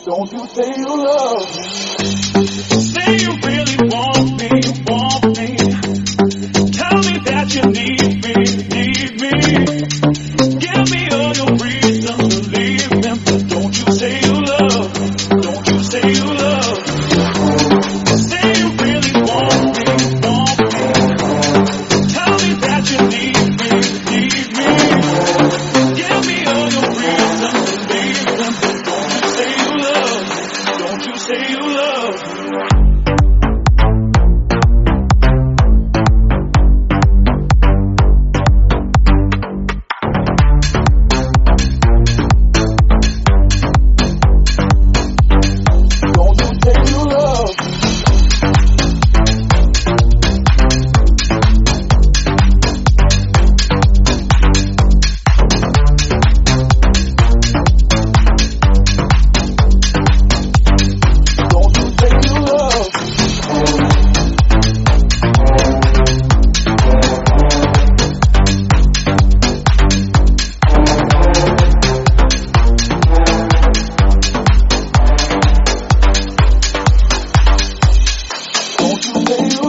Don't you say you love me. Say you really want me, want me. Tell me that you need me, need me. Give me all your reasons to leave them, but don't you say you love me. Don't you say you love me. Say you really want me, want me. Tell me that you need me, need me. Give me all your reasons to leave them, but don't you say you love me. Don't you say you love me. Don't you say